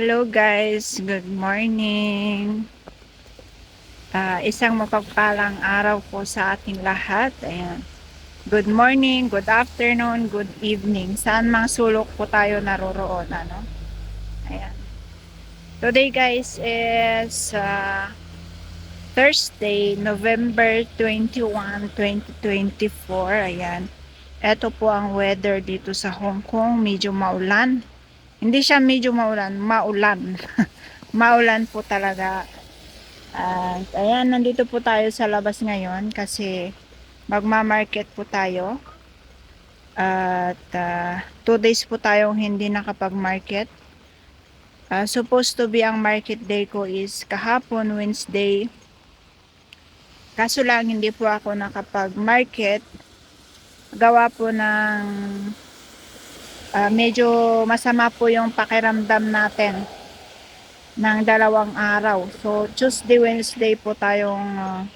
Hello guys, good morning. Isang mapagpalang araw po sa ating lahat. Ayan. Good morning, good afternoon, good evening. Saan mang sulok po tayo naroroon, ano? Ayan. Today guys is Thursday, November 21, 2024. Ayan. Ito po ang weather dito sa Hong Kong. Medyo maulan. Hindi siya medyo maulan, maulan. Maulan po talaga. At ayan, nandito po tayo sa labas ngayon kasi magma-market po tayo. At 2 days po tayong hindi nakapag-market. Supposed to be ang market day ko is kahapon, Wednesday. Kaso lang hindi po ako nakapag-market. Gawa po ng medyo masama po yung pakiramdam natin ng 2 araw. So Tuesday, Wednesday po tayong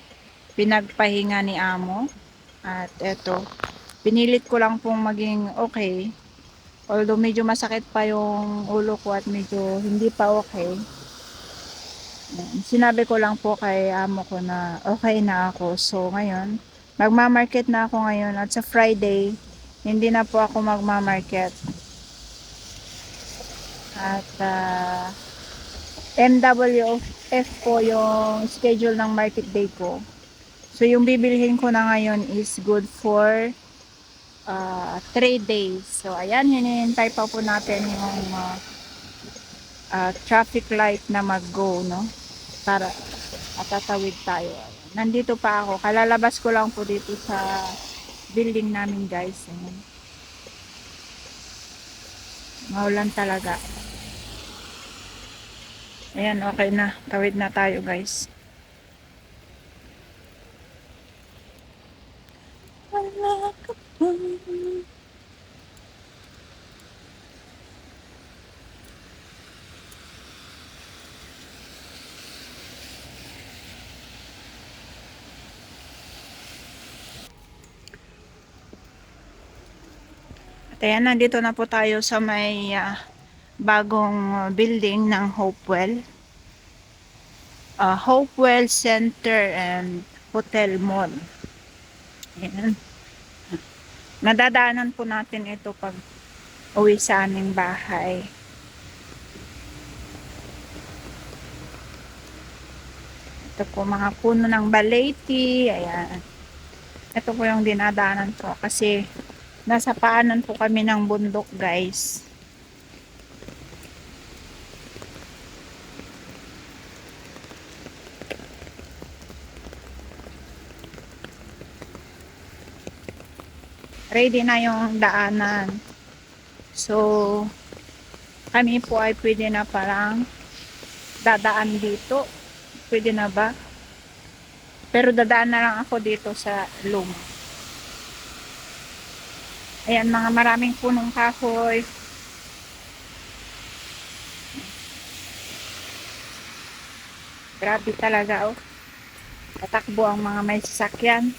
pinagpahinga ni Amo. At eto, pinilit ko lang pong maging okay. Although medyo masakit pa yung ulo ko at medyo hindi pa okay. Sinabi ko lang po kay Amo ko na okay na ako. So ngayon, magma-market na ako ngayon at sa Friday, hindi na po ako magma-market. At MWF po yung schedule ng market day ko. So yung bibilihin ko na ngayon is good for 3 days. So ayan, hinihintay pa po natin yung traffic light na mag-go, no? Para tatawid tayo. Nandito pa ako. Kalalabas ko lang po dito sa building namin, guys. Ayan. Maulan talaga. Ayan, okay na. Tawid na tayo, guys. Wala ka pa. At ayan, nandito na po tayo sa may bagong building ng Hopewell. Hopewell Center and Hotel Mall. Ayan. Nadadaanan po natin ito pag uwi sa aming bahay. Ito po mga puno ng baleti. Ayan. Ito po yung dinadaanan ko kasi nasa paanan po kami ng bundok, guys. Ready na yung daanan. So, kami po ay pwede na parang dadaan dito. Pwede na ba? Pero dadaan na lang ako dito sa luma. Ayan, mga maraming punong kahoy. Grabe talaga, oh. Tatakbo ang mga may sasakyan.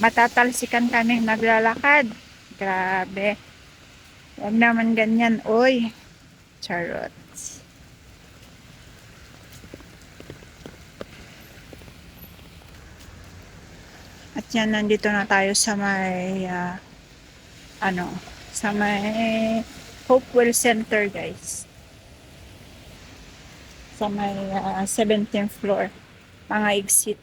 Matatalsikan kami naglalakad. Grabe. Huwag naman ganyan, oy. Charot. At yan, nandito na tayo sa may sa may Hopewell Center, guys. Sa may 17th floor. Mga exit.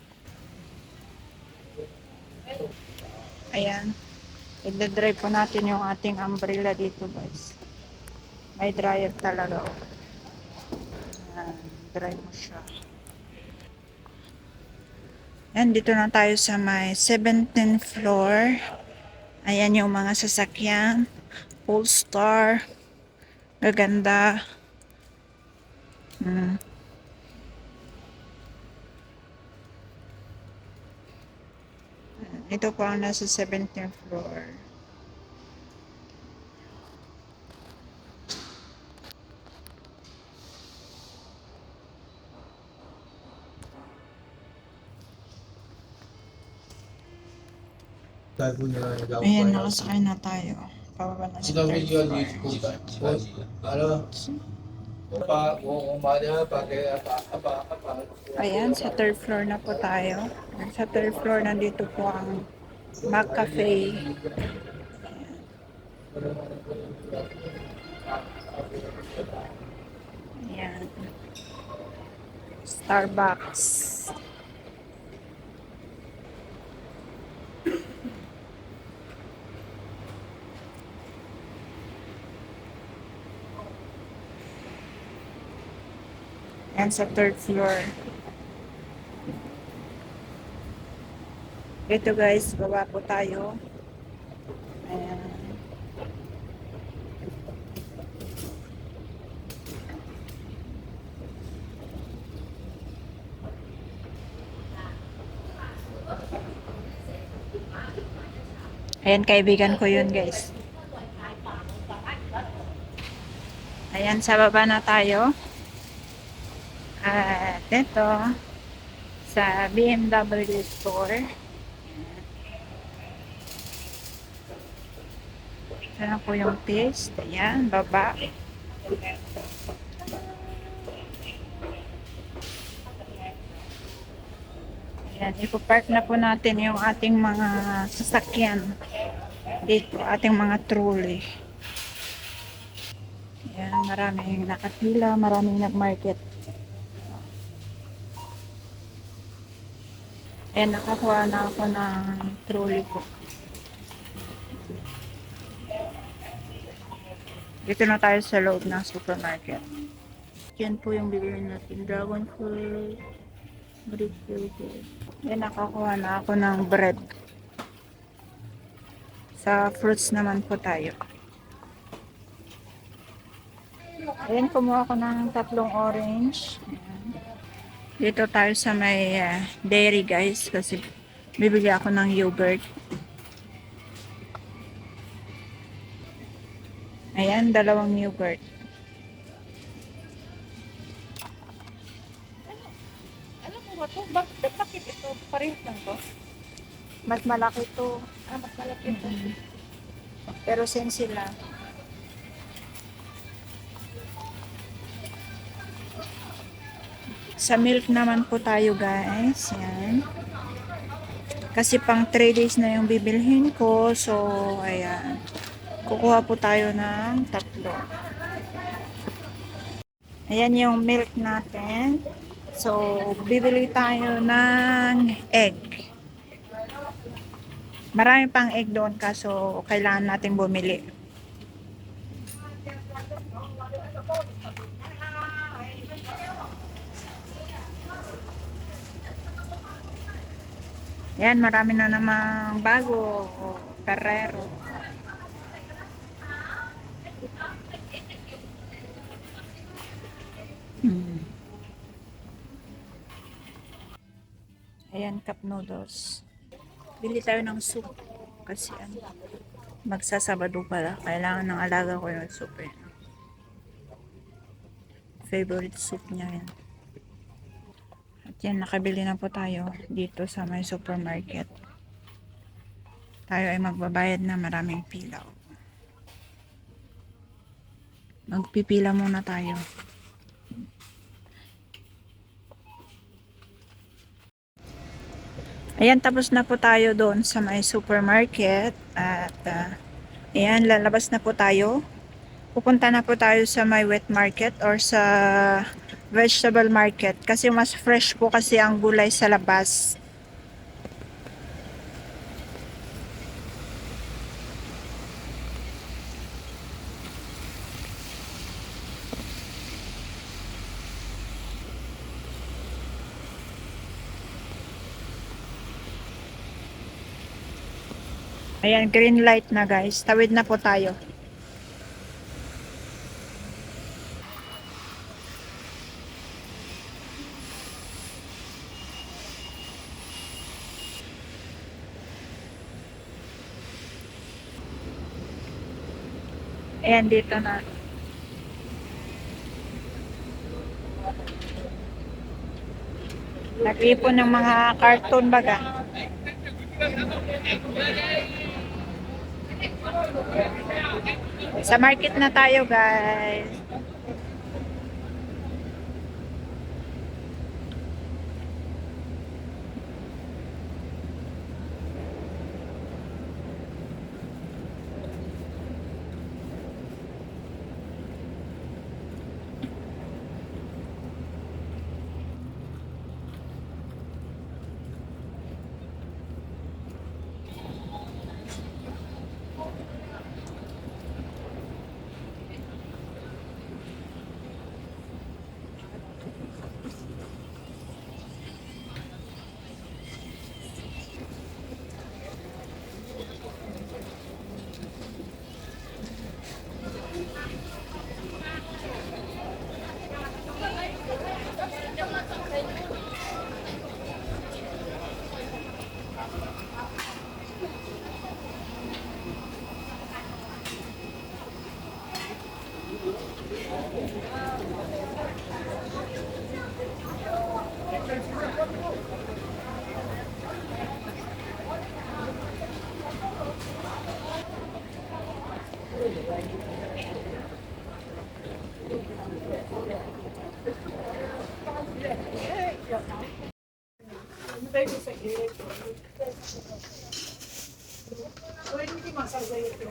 Ayan. I-drive po natin yung ating umbrella dito, guys. May dryer talaga. Ayan, drive mo siya. Ayan, dito na tayo sa may 17th floor. Ayan yung mga sasakyan. Polestar. Gaganda. Ito po ang nasa 17th floor. Ayan, nakasakay na tayo. Pababa na sa third floor. Ayan, sa third floor na po tayo. Sa third floor, nandito po ang McCafe. Ayan, Starbucks. Ayan, sa third floor. Ito guys, baba po tayo. Ayan. Ayan, kaibigan ko yun guys. Ayan, sa baba na tayo. At ito, sa BMW store. Ito na po yung taste. Ayan, baba. Ayan, ipopark na po natin yung ating mga sasakyan. Dito, ating mga trolley. Ayan, maraming nakapila, maraming nag-market. Ayan, nakakuha na ako ng trolley ko. Dito na tayo sa loob ng supermarket. Yan po yung bibili natin. Dragon fruit, grapefruit. Ayan, nakakuha na ako ng bread. Sa fruits naman po tayo. Ayan, kumuha ako ng tatlong orange. Ayan. Dito tayo sa may dairy guys kasi bibili ako ng yogurt. Ayan, dalawang yogurt. Alam mo ba ito? Bakit ito? Parehas lang to? Mas malaki to. Ah, mas malaki to. Pero same sila. Sa milk naman po tayo guys. Yan. Kasi pang 3 days na yung bibilhin ko. So, ayan. Kukuha po tayo ng tatlo. Ayan yung milk natin. So, bibili tayo ng egg. Marami pang egg doon kaso kailangan natin bumili. Ayan, marami na namang bago. Ferrero. Hmm. Ayan, cup noodles. Bili tayo ng soup. Kasi ano, magsasabado pala. Kailangan ng alaga ko yung soup eh. Favorite soup niya yan. At yan, nakabili na po tayo dito sa may supermarket. Tayo ay magbabayad na, maraming pila. Magpipila muna tayo. Ayan, tapos na po tayo doon sa may supermarket. At ayan, lalabas na po tayo. Pupunta na po tayo sa may wet market or sa vegetable market. Kasi mas fresh po kasi ang gulay sa labas. Ayan, green light na guys. Tawid na po tayo. Ayan, dito na. Nag-ipon ng mga carton baga. Sa market na tayo guys.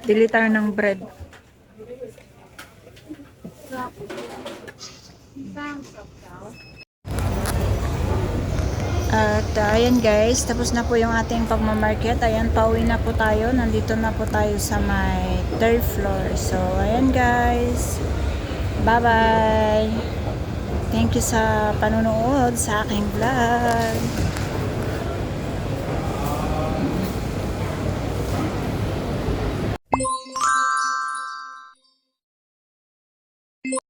Bili tayo ng bread. At ayan guys, tapos na po yung ating pagmamarket. Ayan, pauwi na po tayo. Nandito na po tayo sa may third floor. So, ayan guys. Bye-bye. Thank you sa panonood sa aking vlog.